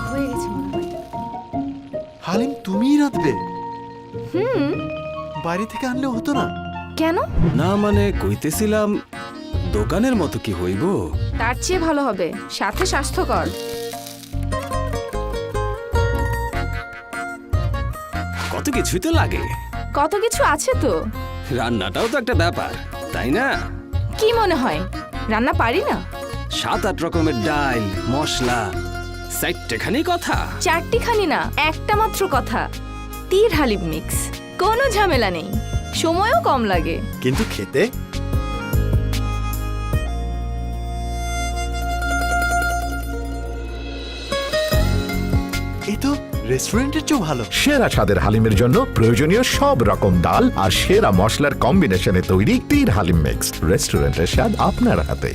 হয়ে গেছে মনে হয়। হালিম তুমিই রাঁধবে? হুম। বাইরে থেকে আনলে হতো না? কেন? না মানে কইতেছিলাম দোকানের মতো কি হইব? তার চেয়ে ভালো হবে, সাথে স্বাস্থ্যকর। কত কিছুই তো লাগে। কত কিছু আছে তো। রান্নাটাও তো একটা ব্যাপার, তাই না? কি মনে হয় রান্না পারি না? 7-8 রকমের ডাল, মশলা, 4টেখানি কথা। 4টিখানি না, একটা মাত্র কথা। তীর হালিম মিক্স, কোনো ঝামেলা নেই, সময়ও কম লাগে। কিন্তু খেতে এই তো রেস্টুরেন্টের চেয়েও ভালো। সেরা স্বাদের হালিমের জন্য প্রয়োজনীয় সব রকম ডাল আর সেরা মশলার কম্বিনেশনে তৈরি তীর হালিম মিক্স। রেস্টুরেন্টের স্বাদ আপনার হাতে।